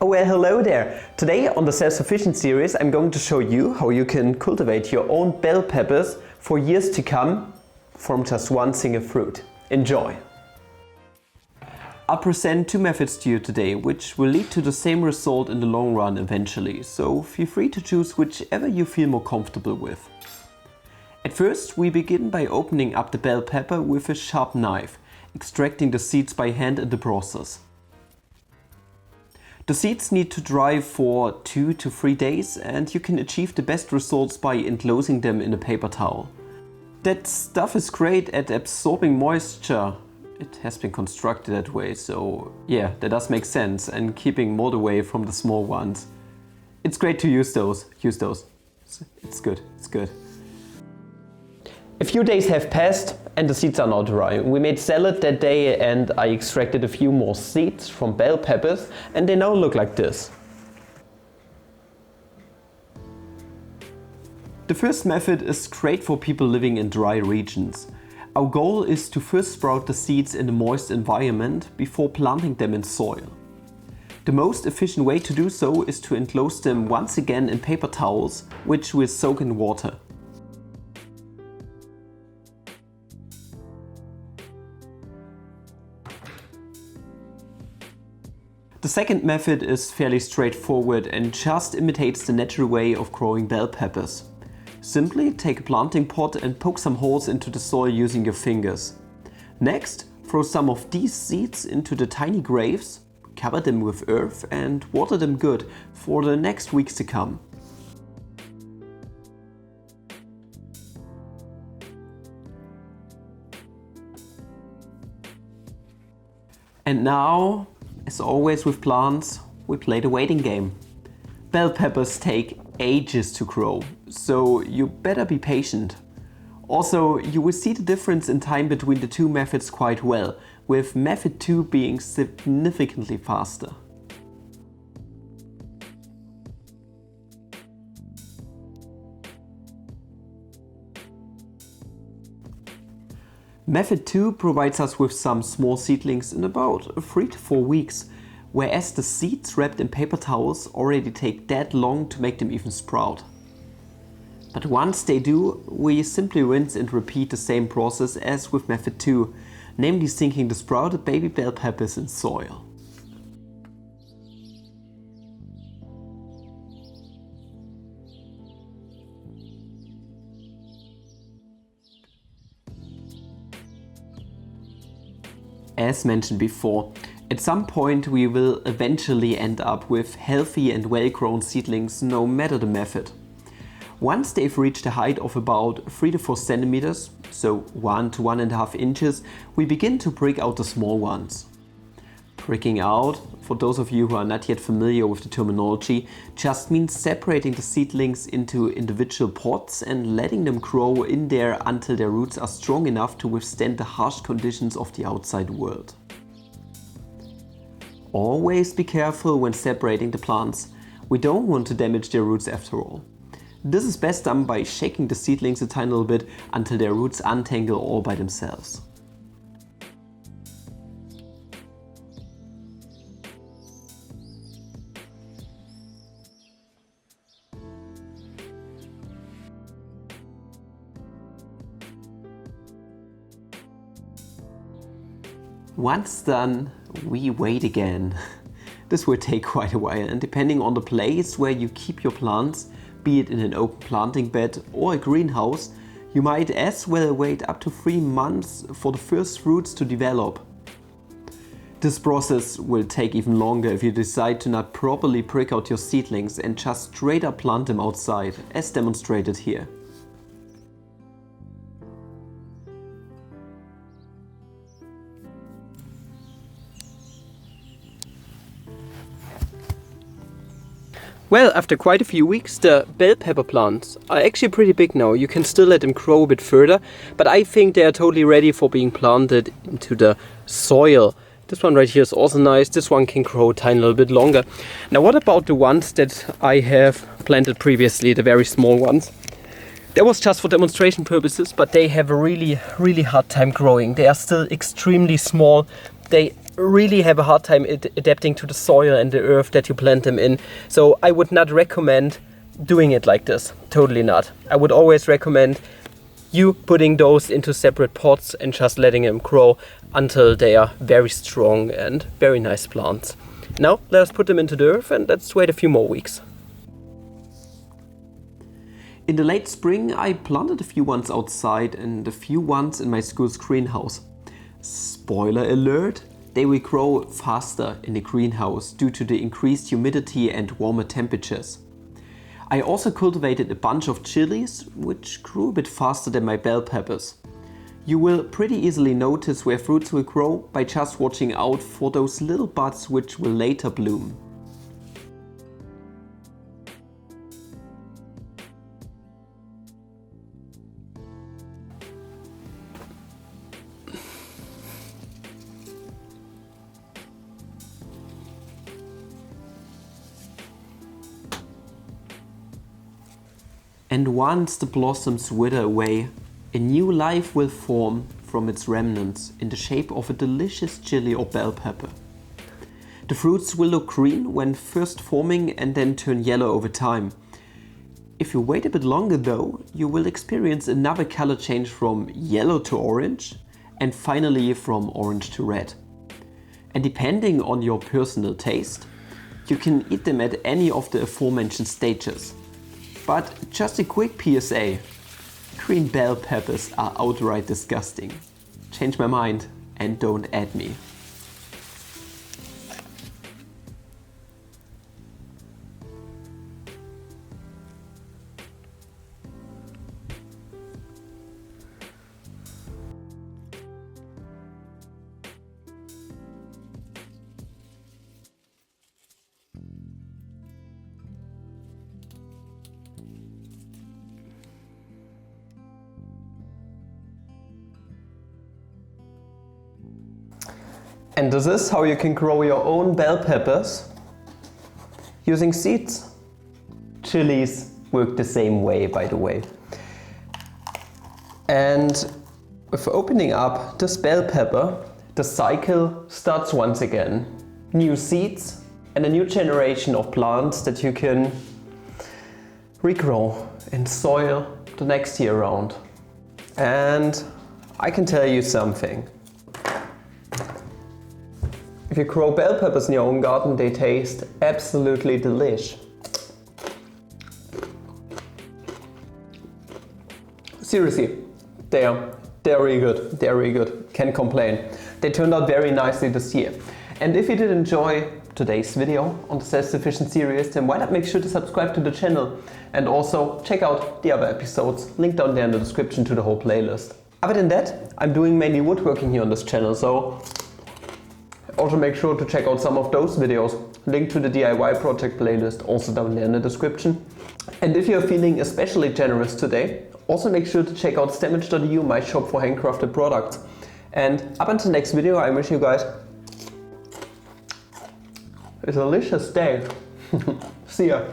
Oh well, hello there! Today on the Self-Sufficient series I'm going to show you how you can cultivate your own bell peppers for years to come from just one single fruit. Enjoy! I'll present two methods to you today which will lead to the same result in the long run eventually, so feel free to choose whichever you feel more comfortable with. At first we begin by opening up the bell pepper with a sharp knife, extracting the seeds by hand in the process. The seeds need to dry for 2 to 3 days and you can achieve the best results by enclosing them in a paper towel. That stuff is great at absorbing moisture. It has been constructed that way, so yeah, that does make sense, and keeping mold away from the small ones. It's great to use those. It's good. A few days have passed and the seeds are now dry. We made salad that day and I extracted a few more seeds from bell peppers and they now look like this. The first method is great for people living in dry regions. Our goal is to first sprout the seeds in a moist environment before planting them in soil. The most efficient way to do so is to enclose them once again in paper towels, which will soak in water. The second method is fairly straightforward and just imitates the natural way of growing bell peppers. Simply take a planting pot and poke some holes into the soil using your fingers. Next, throw some of these seeds into the tiny graves, cover them with earth and water them good for the next weeks to come. And now, as always with plants, we play the waiting game. Bell peppers take ages to grow, so you better be patient. Also, you will see the difference in time between the two methods quite well, with method 2 being significantly faster. Method 2 provides us with some small seedlings in about 3 to 4 weeks, whereas the seeds wrapped in paper towels already take that long to make them even sprout. But once they do, we simply rinse and repeat the same process as with method 2, namely sinking the sprouted baby bell peppers in soil. As mentioned before, at some point we will eventually end up with healthy and well-grown seedlings no matter the method. Once they've reached a height of about 3 to 4 centimeters, so 1 to 1.5 inches, we begin to prick out the small ones. Pricking out, for those of you who are not yet familiar with the terminology, just means separating the seedlings into individual pots and letting them grow in there until their roots are strong enough to withstand the harsh conditions of the outside world. Always be careful when separating the plants. We don't want to damage their roots after all. This is best done by shaking the seedlings a tiny little bit until their roots untangle all by themselves. Once done, we wait again. This will take quite a while, and depending on the place where you keep your plants, be it in an open planting bed or a greenhouse, you might as well wait up to 3 months for the first fruits to develop. This process will take even longer if you decide to not properly prick out your seedlings and just straight up plant them outside, as demonstrated here. Well, after quite a few weeks, the bell pepper plants are actually pretty big now. You can still let them grow a bit further, but I think they are totally ready for being planted into the soil. This one right here is also nice. This one can grow a tiny little bit longer. Now, what about the ones that I have planted previously, the very small ones? That was just for demonstration purposes, but they have a really hard time growing. They are still extremely small. They really have a hard time adapting to the soil and the earth that you plant them in. So I would not recommend doing it like this, totally not. I would always recommend you putting those into separate pots and just letting them grow until they are very strong and very nice plants. Now let us put them into the earth and let's wait a few more weeks. In the late spring I planted a few ones outside and a few ones in my school's greenhouse. Spoiler alert, they will grow faster in the greenhouse due to the increased humidity and warmer temperatures. I also cultivated a bunch of chilies, which grew a bit faster than my bell peppers. You will pretty easily notice where fruits will grow by just watching out for those little buds which will later bloom. And once the blossoms wither away, a new life will form from its remnants in the shape of a delicious chili or bell pepper. The fruits will look green when first forming and then turn yellow over time. If you wait a bit longer though, you will experience another color change from yellow to orange and finally from orange to red. And depending on your personal taste, you can eat them at any of the aforementioned stages. But just a quick PSA, green bell peppers are outright disgusting. Change my mind and don't add me. And this is how you can grow your own bell peppers using seeds. Chilies work the same way, by the way. And with opening up this bell pepper, the cycle starts once again. New seeds and a new generation of plants that you can regrow in soil the next year round. And I can tell you something. If you grow bell peppers in your own garden, they taste absolutely delish. Seriously, they're really good. They're really good. Can't complain. They turned out very nicely this year. And if you did enjoy today's video on the self-sufficient series, then why not make sure to subscribe to the channel and also check out the other episodes linked down there in the description to the whole playlist. Other than that, I'm doing mainly woodworking here on this channel, so also make sure to check out some of those videos. Link to the DIY project playlist also down there in the description. And if you're feeling especially generous today, also make sure to check out stemage.eu, my shop for handcrafted products. And up until next video, I wish you guys a delicious day. See ya.